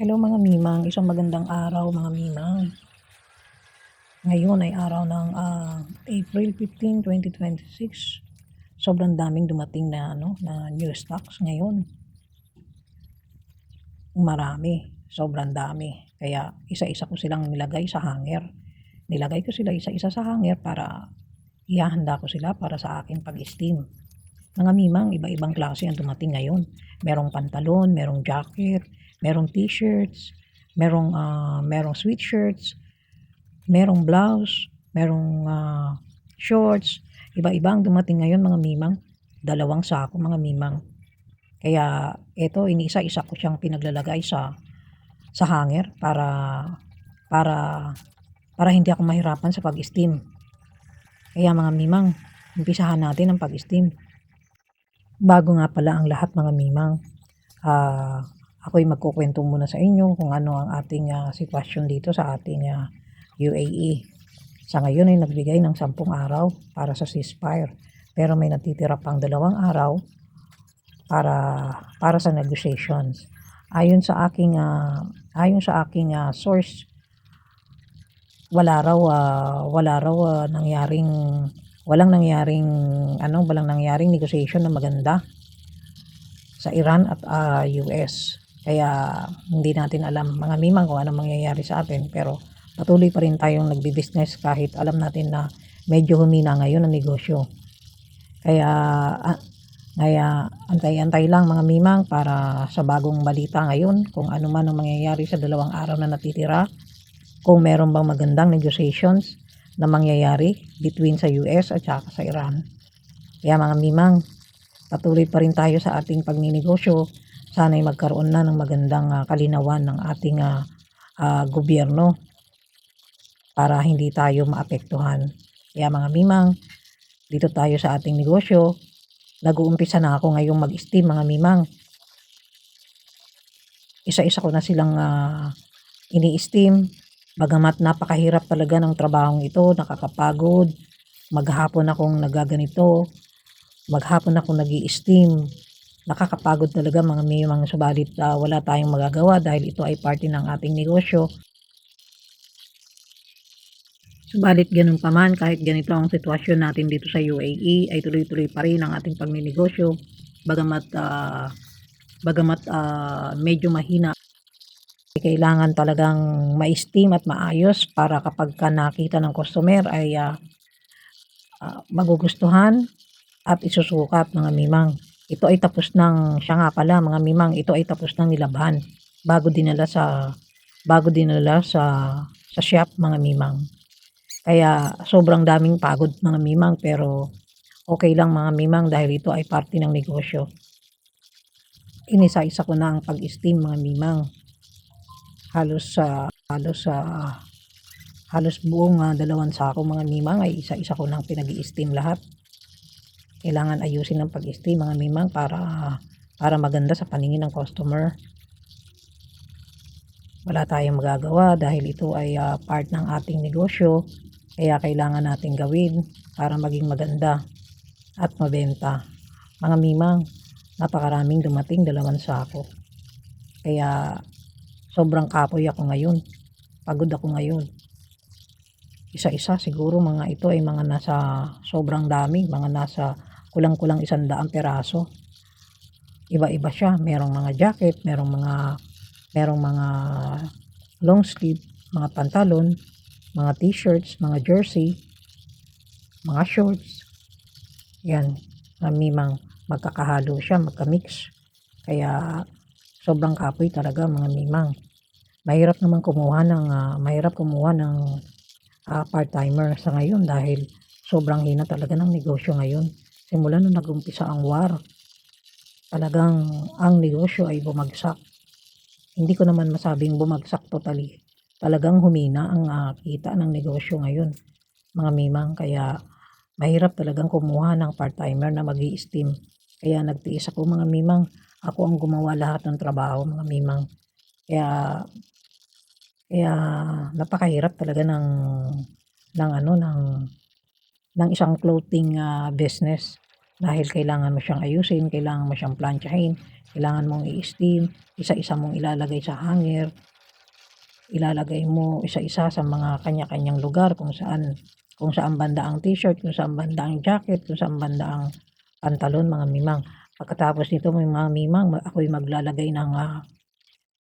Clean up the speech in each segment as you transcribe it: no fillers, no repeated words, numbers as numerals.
Hello mga mimang, isang magandang araw mga mimang. Ngayon ay araw ng April 15, 2026. Sobrang daming dumating na na new stocks ngayon. Marami, sobrang dami. Kaya isa-isa ko silang nilagay sa hanger. Nilagay ko sila isa-isa sa hanger para ihahanda ko sila para sa aking pag-steam. Mga mimang, iba-ibang klase ang dumating ngayon. Merong pantalon, merong jacket, merong t-shirts, merong sweatshirts, merong blouse, merong shorts. Iba-iba ang dumating ngayon mga mimang. 2 sako mga mimang. Kaya ito, iniisa-isa ko siyang pinaglalagay sa hanger para para hindi ako mahirapan sa pag-steam. Kaya mga mimang, umpisahan natin ang pag-steam. Bago nga pala ang lahat mga mimang, ako'y magkukwento muna sa inyo kung ano ang ating sitwasyon dito sa ating UAE. Sa ngayon ay nagbigay ng 10 araw para sa ceasefire, pero may natitira pang 2 araw para sa negotiations. Ayon sa aking source, walang nangyaring negotiation na maganda sa Iran at US. Kaya hindi natin alam mga mimang kung ano mangyayari sa atin, pero patuloy pa rin tayong nagbi-business kahit alam natin na medyo humina ngayon ang negosyo. Kaya antay-antay lang mga mimang para sa bagong balita ngayon kung ano man ang mangyayari sa 2 araw na natitira, kung meron bang magandang negotiations na mangyayari between sa US at saka sa Iran. Kaya mga mimang, patuloy pa rin tayo sa ating pagninegosyo. Sana'y magkaroon na ng magandang kalinawan ng ating gobyerno para hindi tayo maapektuhan. Kaya mga mimang, dito tayo sa ating negosyo. Nag-uumpisa na ako ngayong mag-steam mga mimang. Isa-isa ko na silang ini-steam. Bagamat napakahirap talaga ng trabahong ito, nakakapagod. Maghapon akong nagaganito. Maghapon akong nag-i-steam. Nakakapagod talaga mga mimang, subalit wala tayong magagawa dahil ito ay parte ng ating negosyo. Subalit ganun pa man, kahit ganito ang sitwasyon natin dito sa UAE, ay tuloy-tuloy pa rin ang ating pagninegosyo. Bagamat medyo mahina, kailangan talagang ma-steam at maayos para kapag nakita ng customer ay magugustuhan at isusukat mga mimang. Ito ay tapos ng, siya nga pala mga mimang, ito ay tapos ng nilabhan bago dinala sa shop mga mimang. Kaya sobrang daming pagod mga mimang, pero okay lang mga mimang dahil ito ay parte ng negosyo. Inisa-isa ko na ang pag-steam mga mimang. Halos buong 2 sako mga mimang ay isa-isa ko nang pinag-i-steam lahat. Kailangan ayusin ang pag-steam mga mimang para maganda sa paningin ng customer. Wala tayong magagawa dahil ito ay part ng ating negosyo. Kaya kailangan natin gawin para maging maganda at mabenta. Mga mimang, napakaraming dumating 2 sako. Kaya sobrang kapoy ako ngayon. Pagod ako ngayon. Isa-isa siguro mga ito ay mga nasa sobrang dami, mga nasa kulang-kulang 100 peraso. Iba-iba siya, merong mga jacket, merong mga long sleeve, mga pantalon, mga t-shirts, mga jersey, mga shorts. Yan, mimang magkakahalo siya, magka-mix. Kaya sobrang kapoy talaga mga mimang. Mahirap kumuha ng part-timer sa ngayon dahil sobrang hina talaga ng negosyo ngayon. Simula nung nag-umpisa ang war, talagang ang negosyo ay bumagsak. Hindi ko naman masabing bumagsak totally. Talagang humina ang kita ng negosyo ngayon, mga mimang. Kaya mahirap talagang kumuha ng part-timer na mag-i-steam. Kaya nagtiis ako mga mimang. Ako ang gumawa lahat ng trabaho mga mimang. Kaya napakahirap talaga ng isang clothing business. dahil kailangan mo siyang ayusin, kailangan mo siyang plantsahin, kailangan mong i-steam, isa-isa mong ilalagay sa hanger, ilalagay mo isa-isa sa mga kanya-kanyang lugar kung saan banda ang t-shirt, kung saan banda ang jacket, kung saan banda ang pantalon, mga mimang. Pagkatapos nito mga mimang, ako'y maglalagay ng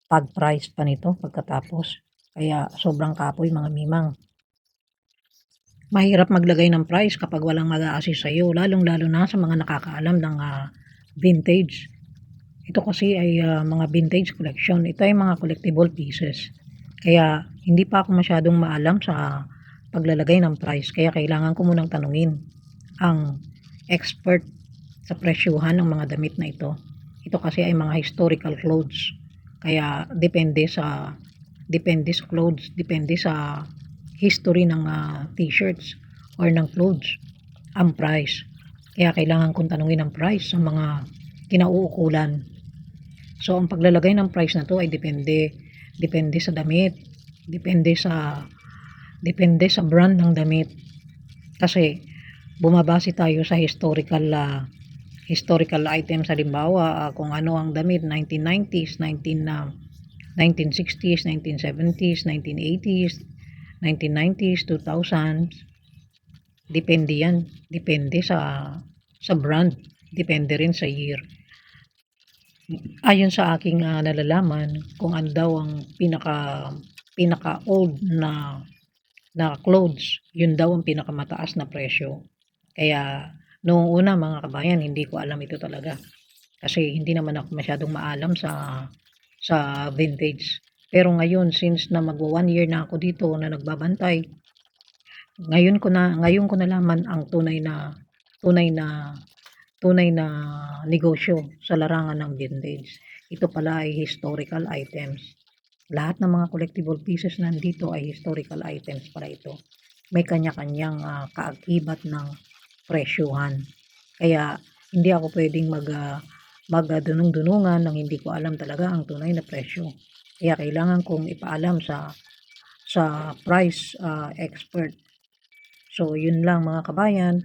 tag price pa nito pagkatapos. Kaya sobrang kapoy mga mimang. Mahirap maglagay ng price kapag walang mag-a-assist sa'yo, lalong-lalo na sa mga nakakaalam ng vintage. Ito kasi ay mga vintage collection. Ito ay mga collectible pieces. Kaya hindi pa ako masyadong maalam sa paglalagay ng price. Kaya kailangan ko munang tanungin ang expert sa presyuhan ng mga damit na ito. Ito kasi ay mga historical clothes. Kaya depende sa clothes, depende sa history ng t-shirts or ng clothes ang price. Kaya kailangan kong tanungin ang price sa mga kinauukulan. So ang paglalagay ng price na to ay depende sa damit, depende sa brand ng damit. Kasi bumabase tayo sa historical items, halimbawa kung ano ang damit 1990s, 1960s, 1970s, 1980s, 1990s, 2000s. Depende yan. Depende sa brand. Depende rin sa year. Ayon sa aking nalalaman, kung ano daw ang pinaka old na clothes, yun daw ang pinakamataas na presyo. Kaya noong una mga kabayan, hindi ko alam ito talaga. Kasi hindi naman ako masyadong maalam sa vintage. Pero ngayon, since na magwa 1 year na ako dito na nagbabantay, ngayon ko nalaman ang tunay na negosyo sa larangan ng vintage. Ito pala ay historical items. Lahat ng mga collectible pieces nandito ay historical items pala ito. May kanya-kanyang kaakibat ng presyuhan. Kaya hindi ako pwedeng magdunong-dunungan nang hindi ko alam talaga ang tunay na presyo. Kaya kailangan kong ipaalam sa price expert. So yun lang mga kabayan.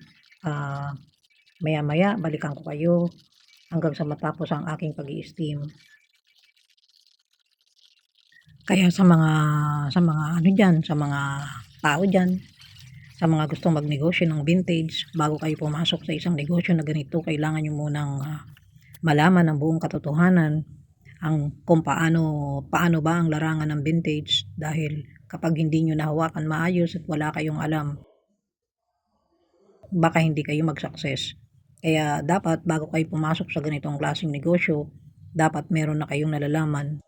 Maya-maya balikan ko kayo hanggang sa matapos ang aking pag-i-steam. Kaya sa mga ano diyan, sa mga tao diyan, sa mga gustong magnegosyo ng vintage, bago kayo pumasok sa isang negosyo na ganito, kailangan niyo munang malaman ang buong katotohanan kung paano ba ang larangan ng vintage, dahil kapag hindi niyo nahawakan maayos at wala kayong alam, baka hindi kayo mag-success. Kaya dapat bago kayo pumasok sa ganitong klaseng negosyo, dapat meron na kayong nalalaman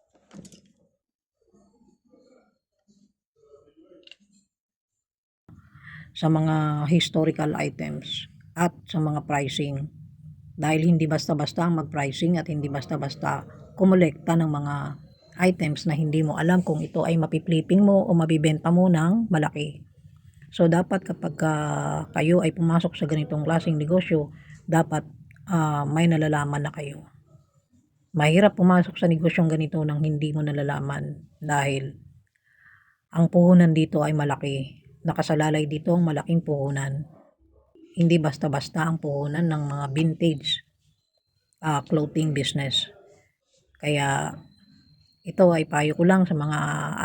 sa mga historical items at sa mga pricing. Dahil hindi basta-basta ang mag-pricing at hindi basta-basta kumolekta ng mga items na hindi mo alam kung ito ay mapipleeping mo o mabibenta mo ng malaki. So dapat kapag kayo ay pumasok sa ganitong klaseng negosyo, dapat may nalalaman na kayo. Mahirap pumasok sa negosyong ganito nang hindi mo nalalaman, dahil ang puhunan dito ay malaki. Nakasalalay dito ang malaking puhunan. Hindi basta-basta ang puhunan ng mga vintage clothing business. Kaya ito ay payo ko lang sa mga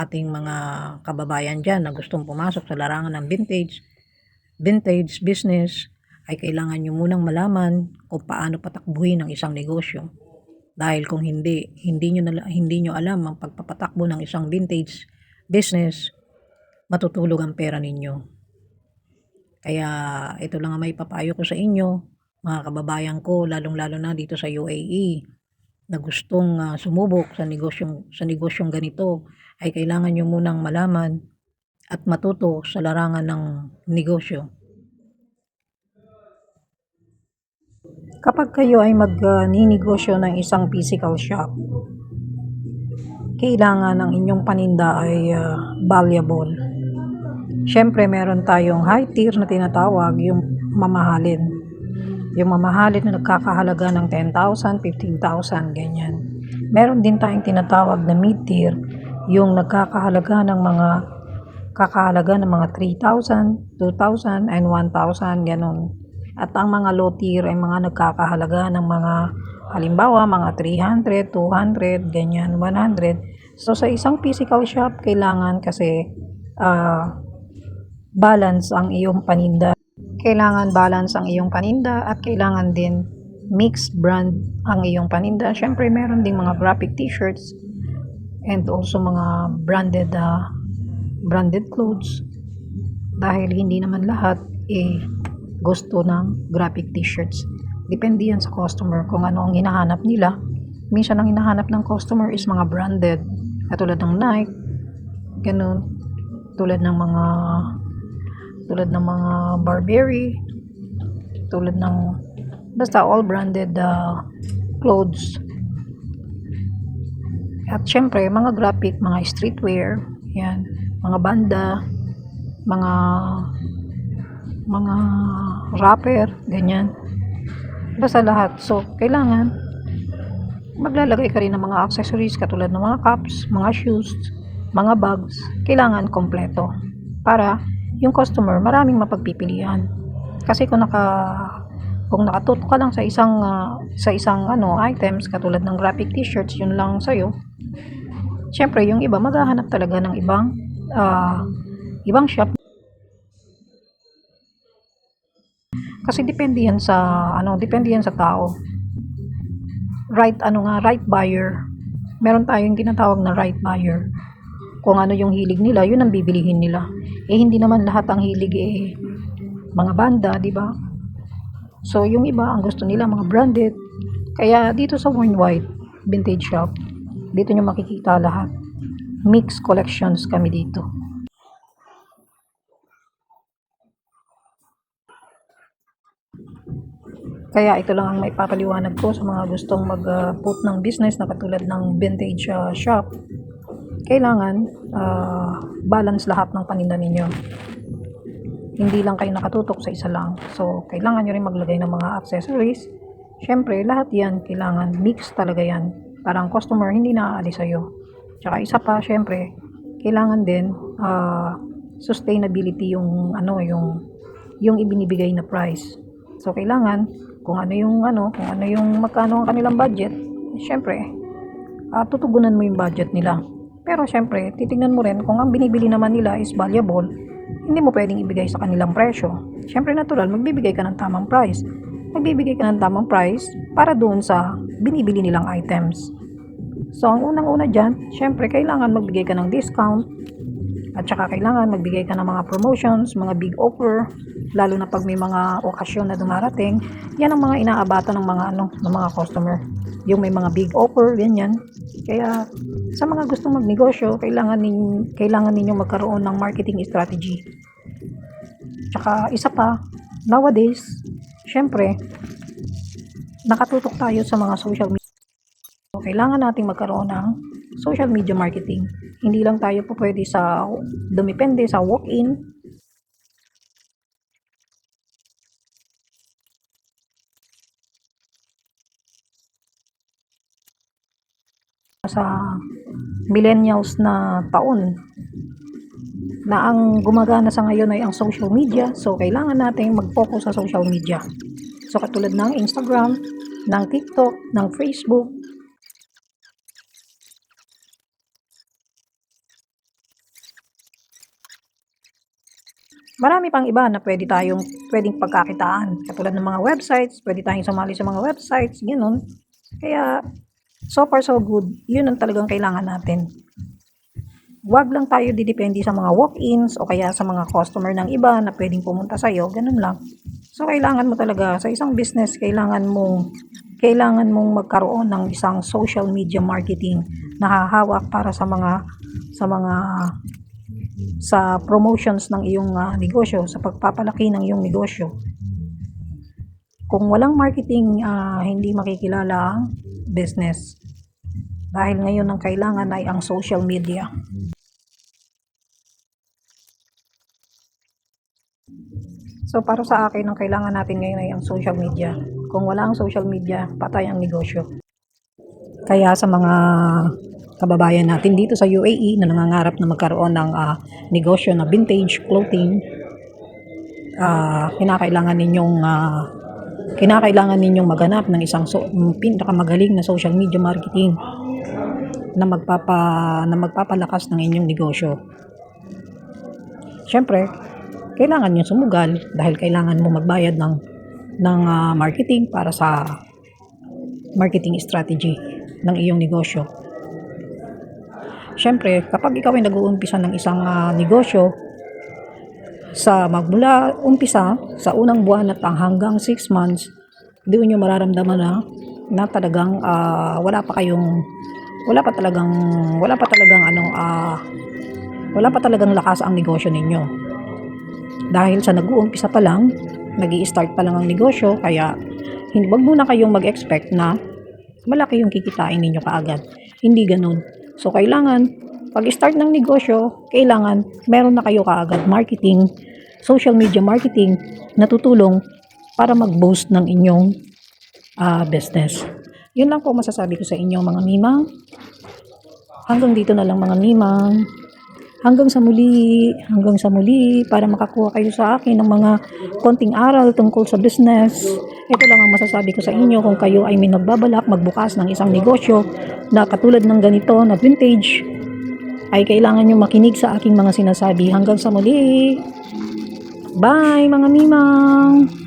ating mga kababayan dyan na gustong pumasok sa larangan ng vintage business, ay kailangan nyo munang malaman kung paano patakbuhin ang isang negosyo. Dahil kung hindi nyo alam ang pagpapatakbo ng isang vintage business, matutulog ang pera ninyo. Kaya ito lang ang may papayo ko sa inyo, mga kababayan ko, lalong-lalo na dito sa UAE, na gustong sumubok sa negosyong ganito, ay kailangan nyo munang malaman at matuto sa larangan ng negosyo. Kapag kayo ay magninegosyo ng isang physical shop, kailangan ang inyong paninda ay valuable. Siyempre, meron tayong high tier na tinatawag, yung mamahalin. Yung mamahalin na nagkakahalaga ng 10,000, 15,000, ganyan. Meron din tayong tinatawag na mid tier, yung nagkakahalaga ng mga 3,000, 2,000, and 1,000, ganun. At ang mga low tier ay mga nagkakahalaga ng mga halimbawa mga 300, 200, ganyan, 100. So sa isang physical shop, kailangan kasi balance ang iyong paninda. Kailangan balance ang iyong paninda at kailangan din mixed brand ang iyong paninda. Syempre meron ding mga graphic t-shirts and also mga branded clothes dahil hindi naman lahat gusto ng graphic t-shirts. Depende yan sa customer kung ano ang hinahanap nila. Minsan ang hinahanap ng customer is mga branded, katulad ng Nike, ganun, tulad ng mga Burberry, tulad ng basta all branded clothes. At syempre mga graphic, mga streetwear, yan, mga banda, mga rapper, ganyan, basta lahat. So kailangan maglalagay ka rin ng mga accessories katulad ng mga cups, mga shoes, mga bags. Kailangan kompleto para yung customer maraming mapagpipilian. Kasi kung nakatutok ka lang sa isang items katulad ng graphic t-shirts, yun lang sa'yo, syempre yung iba maghahanap talaga ng ibang shop. Kasi depende yan sa tao. Right buyer. Meron tayong tinatawag na right buyer. Kung ano yung hilig nila, yun ang bibilihin nila. Hindi naman lahat ang hilig mga banda, di ba? So yung iba ang gusto nila mga branded. Kaya dito sa Worldwide Vintage Shop, dito nyo makikita lahat. Mixed collections kami dito. Kaya ito lang ang maipapaliwanag ko sa mga gustong mag-put ng business na katulad ng vintage shop. Kailangan balance lahat ng paninda ninyo. Hindi lang kayo nakatutok sa isa lang. So, kailangan nyo rin maglagay ng mga accessories. Syempre, lahat yan kailangan mix talaga yan. Para ang customer hindi naaalis sa'yo. Tsaka isa pa, syempre, kailangan din sustainability yung ibinibigay na price. So, kailangan kung magkano ang kanilang budget, syempre, tutugunan mo yung budget nila. Pero syempre, titingnan mo rin kung ang binibili naman nila is valuable, hindi mo pwedeng ibigay sa kanilang presyo. Syempre, natural, magbibigay ka ng tamang price. Magbibigay ka ng tamang price para doon sa binibili nilang items. So, ang unang-una dyan, syempre, kailangan magbigay ka ng discount. At saka kailangan magbigay ka ng mga promotions, mga big offer, lalo na pag may mga okasyon na dumarating. Yan ang mga inaabatan ng mga customer. Yung may mga big offer, ganyan. Kaya sa mga gustong magnegosyo, kailangan ninyo magkaroon ng marketing strategy. Tsaka isa pa, nowadays, syempre, nakatutok tayo sa mga social media. So, kailangan nating magkaroon ng social media marketing. Hindi lang tayo po pwede dumepende sa walk-in. Sa millennials na taon na ang gumagana sa ngayon ay ang social media. So, kailangan natin mag-focus sa social media. So, katulad ng Instagram, ng TikTok, ng Facebook. Marami pang iba na pwedeng pagkakitaan. Katulad ng mga websites, pwede tayong sumali sa mga websites, ganoon. Kaya, so far so good, yun ang talagang kailangan natin. Huwag lang tayo didepende sa mga walk-ins o kaya sa mga customer ng iba na pwedeng pumunta sa'yo, ganun lang. So, kailangan mo talaga, sa isang business, kailangan mong magkaroon ng isang social media marketing na hahawak para sa promotions ng iyong negosyo, sa pagpapalaki ng iyong negosyo. Kung walang marketing, hindi makikilala ang business. Dahil ngayon ang kailangan ay ang social media. So, para sa akin, ang kailangan natin ngayon ay ang social media. Kung wala ang social media, patay ang negosyo. Kaya sa mga kababayan natin dito sa UAE na nangangarap na magkaroon ng negosyo na vintage clothing, kinakailangan ninyong maghanap ng isang pinakamagaling na social media marketing na magpapalakas ng inyong negosyo. Siyempre, kailangan nyo sumugal dahil kailangan mo magbayad ng marketing para sa marketing strategy ng iyong negosyo. Siyempre, kapag ikaw ay nag-uumpisa ng isang negosyo, magmula umpisa sa unang buwan at hanggang 6 months, doon nyo mararamdaman na talagang wala pa talagang lakas ang negosyo ninyo. Dahil sa nag-uumpisa pa lang, nag-i-start pa lang ang negosyo, kaya wag muna kayong mag-expect na malaki yung kikitain ninyo kaagad. Hindi ganun. So, kailangan, pag-start ng negosyo, kailangan meron na kayo kaagad marketing, social media marketing na tutulong para mag-boost ng inyong business. Yun lang po masasabi ko sa inyo, mga mimang. Hanggang dito na lang, mga mimang. Hanggang sa muli, para makakuha kayo sa akin ng mga konting aral tungkol sa business. Ito lang ang masasabi ko sa inyo kung kayo ay may nagbabalak magbukas ng isang negosyo na katulad ng ganito na vintage, ay kailangan nyo makinig sa aking mga sinasabi. Hanggang sa muli. Bye, mga mimang!